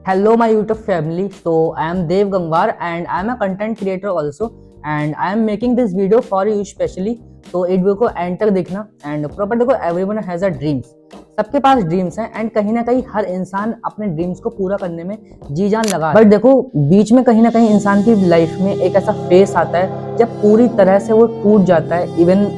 Hello, my YouTube family. So, I am Dev Gangwar and I am a content creator also. And I am making this video for you specially. तो इस video को and तक देखना and proper देखो. Everyone has a dreams. सबके पास dreams हैं and कहीं ना कहीं हर इंसान अपने ड्रीम्स को पूरा करने में जी जान लगा. बट देखो, बीच में कहीं ना कहीं इंसान की लाइफ में एक ऐसा फेस आता है जब पूरी तरह से वो टूट जाता है. इवन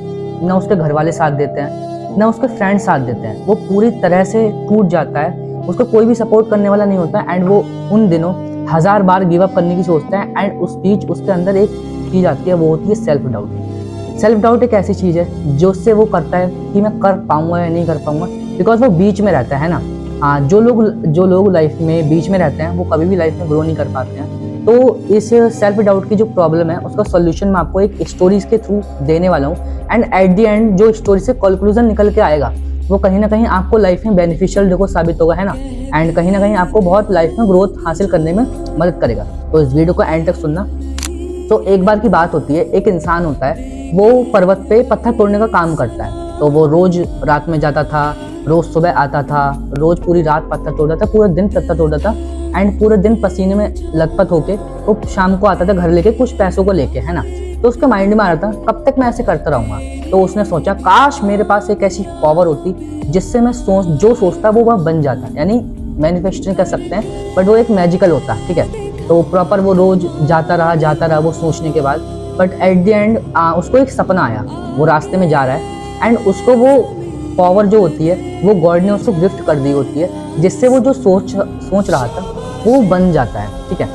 ना उसके घर वाले साथ देते हैं, ना उसके फ्रेंड्स साथ देते हैं. वो पूरी तरह से टूट जाता है. उसको कोई भी सपोर्ट करने वाला नहीं होता एंड वो उन दिनों 1000 बार गिव अप करने की सोचता है. एंड उस बीच उसके अंदर एक चीज आती है, वो होती है सेल्फ डाउट. सेल्फ डाउट एक ऐसी चीज है जो उससे वो करता है कि मैं कर पाऊंगा या नहीं कर पाऊंगा, बिकॉज वो बीच में रहता है ना. हाँ, जो लोग लाइफ में बीच में रहते हैं वो कभी भी लाइफ में ग्रो नहीं कर पाते हैं. तो इस सेल्फ डाउट की जो प्रॉब्लम है उसका सोल्यूशन मैं आपको एक स्टोरीज के थ्रू देने वाला हूँ. एंड एट द एंड जो स्टोरी से कंक्लूजन निकल के आएगा वो कहीं ना कहीं आपको लाइफ में बेनिफिशियल देखो साबित होगा, है ना. एंड कहीं ना कहीं आपको बहुत लाइफ में ग्रोथ हासिल करने में मदद करेगा. तो इस वीडियो को एंड तक सुनना. तो एक बार की बात होती है, एक इंसान होता है, वो पर्वत पे पत्थर तोड़ने का काम करता है. तो वो रोज रात में जाता था, रोज सुबह आता था, रोज पूरी रात पत्थर तोड़ता था, पूरे दिन पत्थर तोड़ता था. एंड पूरे दिन पसीने में लथपथ होके वो शाम को आता था घर लेके कुछ पैसों को लेके, है ना. तो उसके माइंड में आ रहा था कब तक मैं ऐसे करता रहूंगा. तो उसने सोचा काश मेरे पास एक ऐसी पावर होती जिससे मैं जो सोचता वो वह बन जाता. यानी मैनिफेस्टिंग कर सकते हैं बट वो एक मैजिकल होता, ठीक है. तो प्रॉपर वो रोज जाता रहा वो सोचने के बाद. बट एट द एंड उसको एक सपना आया. वो रास्ते में जा रहा है एंड उसको वो पावर जो होती है वो गॉड ने उसको गिफ्ट कर दी होती है, जिससे वो जो सोच रहा था वो बन जाता है, ठीक है.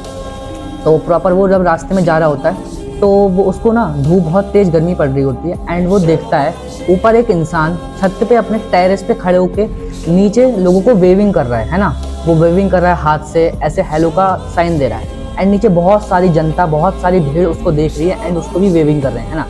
तो प्रॉपर वो जब रास्ते में जा रहा होता है तो वो उसको ना धूप बहुत तेज गर्मी पड़ रही होती है. एंड वो देखता है ऊपर एक इंसान छत पे अपने टेरेस पे खड़े होके नीचे लोगों को वेविंग कर रहा है ना. वो वेविंग कर रहा है हाथ से, ऐसे हेलो का साइन दे रहा है. एंड नीचे बहुत सारी जनता, बहुत सारी भीड़ उसको देख रही है एंड उसको भी वेविंग कर रहे हैं, है ना.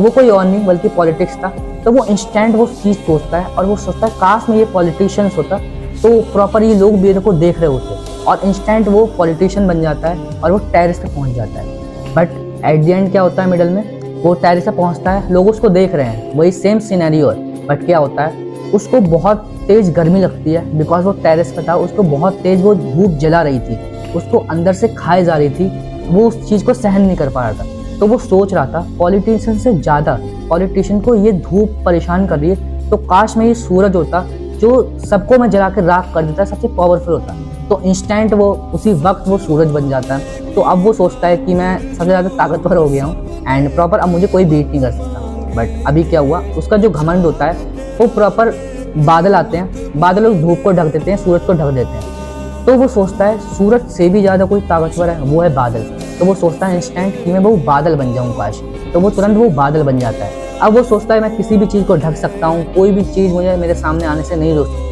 वो कोई और नहीं बल्कि पॉलिटिक्स था. तो वो इंस्टेंट वो चीज़ सोचता है और वो सोचता है काश में ये पॉलिटिशियंस होता तो प्रॉपर ये लोग मेरे को देख रहे होते. और इंस्टेंट वो पॉलिटिशियन बन जाता है और वो टेरेस पे पहुंच जाता है. बट एट द एंड क्या होता है, मिडल में वो टेरेस पे पहुंचता है, लोग उसको देख रहे हैं, वही सेम सिनेरियो है. बट क्या होता है, उसको बहुत तेज गर्मी लगती है बिकॉज वो टेरेस पे था. उसको बहुत तेज वो धूप जला रही थी, उसको अंदर से खाए जा रही थी. वो उस चीज़ को सहन नहीं कर पा रहा था. तो वो सोच रहा था पॉलिटिशियन से ज़्यादा पॉलिटिशियन को ये धूप परेशान कर रही है, तो काश में ये सूरज होता जो सबको मैं जला के राख कर देता, सबसे पावरफुल होता. तो इंस्टेंट वो उसी वक्त वो सूरज बन जाता है. तो अब वो सोचता है कि मैं सबसे ज़्यादा ताकतवर हो गया हूँ एंड प्रॉपर अब मुझे कोई बीट नहीं कर सकता. बट अभी क्या हुआ, उसका जो घमंड होता है वो प्रॉपर बादल आते हैं, बादल उस धूप को ढक देते हैं, सूरज को ढक देते हैं. तो वो सोचता है सूरज से भी ज़्यादा कोई ताकतवर है, वो है बादल. तो वो सोचता है इंस्टेंट कि मैं वो बादल बन जाऊँ काश. तो वो तुरंत वो बादल बन जाता है. अब वो सोचता है मैं किसी भी चीज़ को ढक सकता हूँ, कोई भी चीज़ मुझे मेरे सामने आने से नहीं रोक सकती.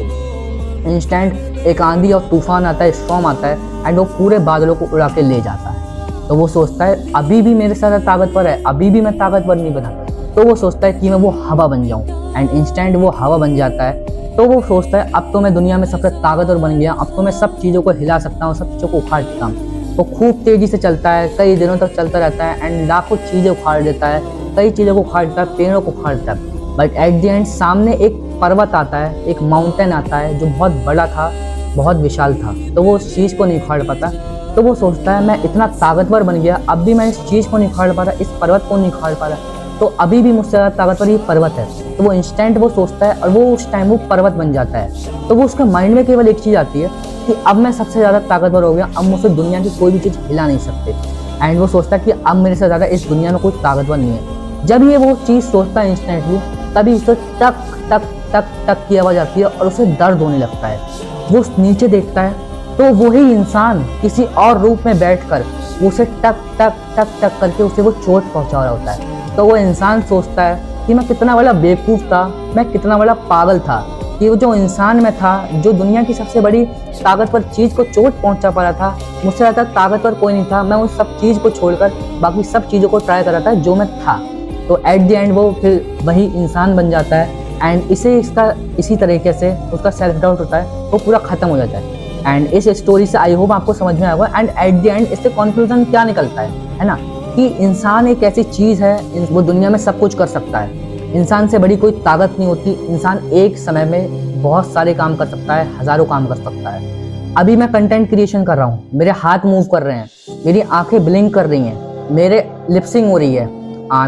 इंस्टेंट एक आंधी और तूफान आता है, स्टॉर्म आता है एंड वो पूरे बादलों को उड़ा के ले जाता है. तो वो सोचता है अभी भी मेरे साथ ताकतवर है, अभी भी मैं ताकतवर नहीं बना. तो वो सोचता है कि मैं वो हवा बन जाऊँ एंड इंस्टेंट वो हवा बन जाता है. तो वो सोचता है अब तो मैं दुनिया में सबसे ताकतवर बन गया, अब तो मैं सब चीज़ों को हिला सकता हूँ, सब चीज़ों को उखाड़ सकता हूँ. वो खूब तेज़ी से चलता है, कई दिनों तक चलता रहता है एंड लाखों चीज़ें उखाड़ देता है, कई चीज़ों को उखाड़ता है, पेड़ों को उखाड़ता है. बट एट द एंड सामने एक पर्वत आता है, एक माउंटेन आता है जो बहुत बड़ा था, बहुत विशाल था. तो वो उस चीज़ को नहीं उखाड़ पाता. तो वो सोचता है मैं इतना ताकतवर बन गया, अब भी मैं इस चीज़ को नहीं उखाड़ पा रहा, इस पर्वत को नहीं उखाड़ पा रहा, तो अभी भी मुझसे ज़्यादा ताकतवर ये पर्वत है. तो वो इंस्टेंट वो सोचता है और वो उस टाइम वो पर्वत बन जाता है. तो वो उसके माइंड में केवल एक चीज़ आती है कि अब मैं सबसे ज़्यादा ताकतवर हो गया, अब मुझसे दुनिया की कोई भी चीज़ हिला नहीं सकते. एंड वो सोचता है कि अब मेरे से ज़्यादा इस दुनिया में कोई ताकतवर नहीं है. जब ये वो चीज़ सोचता है इंस्टेंटली, तभी उसे टक टक टक टक की आवाज़ आती है और उसे दर्द होने लगता है. वो नीचे देखता है तो वही इंसान किसी और रूप में बैठकर उसे टक टक टक टक करके उसे वो चोट पहुंचा रहा होता है. तो वो इंसान सोचता है कि मैं कितना बड़ा बेवकूफ़ था, मैं कितना बड़ा पागल था कि वो जो इंसान में था, जो दुनिया की सबसे बड़ी ताकतवर चीज़ को चोट पहुंचा पा रहा था, मुझसे ज़्यादा ताकतवर कोई नहीं था. मैं उस सब चीज़ को छोड़कर बाकी सब चीज़ों को ट्राई कर रहा था जो मैं था. तो एट द एंड वो फिर वही इंसान बन जाता है एंड इसी तरीके से उसका सेल्फ डाउट होता है वो पूरा ख़त्म हो जाता है. एंड इस स्टोरी से आई होप आपको समझ में आएगा. एंड एट द एंड इससे कंक्लूजन क्या निकलता है ना, कि इंसान एक ऐसी चीज़ है वो दुनिया में सब कुछ कर सकता है. इंसान से बड़ी कोई ताकत नहीं होती. इंसान एक समय में बहुत सारे काम कर सकता है, हज़ारों काम कर सकता है. अभी मैं कंटेंट क्रिएशन कर रहा हूँ, मेरे हाथ मूव कर रहे हैं, मेरी आंखें ब्लिंक कर रही हैं, मेरे लिपसिंग हो रही है,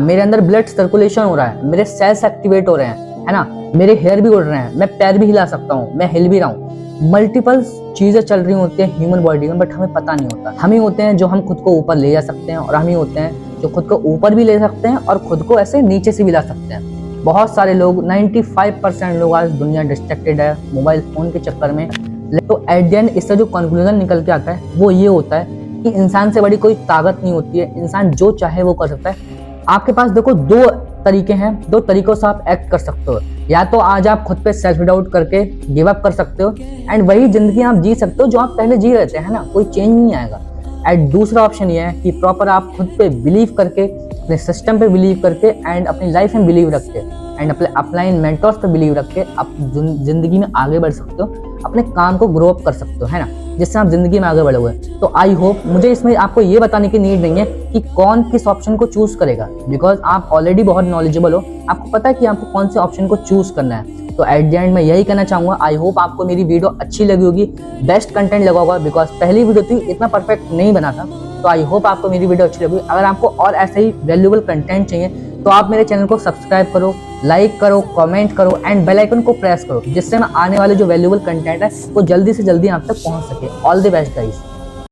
मेरे अंदर ब्लड सर्कुलेशन हो रहा है, मेरे सेल्स एक्टिवेट हो रहे हैं, है ना, मेरे हेयर भी उड़ रहे हैं, मैं पैर भी हिला सकता हूँ, मैं हिल भी रहा हूँ। मल्टीपल चीजें चल रही होती हैं ह्यूमन बॉडी में, बट हमें पता नहीं होता। हम ही होते हैं जो हम खुद को ऊपर ले जा सकते हैं, और हम ही होते हैं जो खुद को ऊपर भी ले सकते हैं और खुद को ऐसे नीचे से भी ला सकते हैं। बहुत सारे लोग 95% लोग आज दुनिया डिस्ट्रैक्टेड है मोबाइल फोन के चक्कर में। तो एट द एंड इससे जो कंक्लूजन निकल के आता है वो ये होता है कि इंसान से बड़ी कोई ताकत नहीं होती है, इंसान जो चाहे वो कर सकता है। आपके पास देखो दो तरीके हैं, दो तरीकों से आप एक्ट कर सकते हो। या तो आज आप खुद पे सेल्फ डाउट करके गिव अप कर सकते हो एंड वही जिंदगी आप जी सकते हो जो आप पहले जी रहे थे, है ना, कोई चेंज नहीं आएगा। एंड दूसरा ऑप्शन ये है कि प्रॉपर आप खुद पे बिलीव करके, अपने सिस्टम पे बिलीव करके एंड अपनी लाइफ में बिलीव रख के एंड अपने अपलाइन मेंटर्स पे बिलीव रख के आप जिंदगी में आगे बढ़ सकते हो, अपने काम को ग्रो अप कर सकते हो, है ना, जिससे आप जिंदगी में आगे बढ़ोगे। तो आई होप, मुझे इसमें आपको ये बताने की नीड नहीं है कि कौन किस ऑप्शन को चूज करेगा, बिकॉज आप ऑलरेडी बहुत नॉलेजेबल हो, आपको पता है कि आपको कौन से ऑप्शन को चूज करना है। तो एट द एंड मैं यही कहना चाहूंगा, आई होप आपको मेरी वीडियो अच्छी लगी होगी, बेस्ट कंटेंट लगा होगा, बिकॉज पहली वीडियो थी, इतना परफेक्ट नहीं बना था। तो आई होप आपको मेरी वीडियो अच्छी लगी। अगर आपको और ऐसे ही वैल्यूएबल कंटेंट चाहिए तो आप मेरे चैनल को सब्सक्राइब करो, लाइक करो, कमेंट करो एंड बेल आइकन को प्रेस करो, जिससे मैं आने वाले जो वैल्यूएबल कंटेंट है वो जल्दी से जल्दी आप तक पहुंच सके। All the best guys.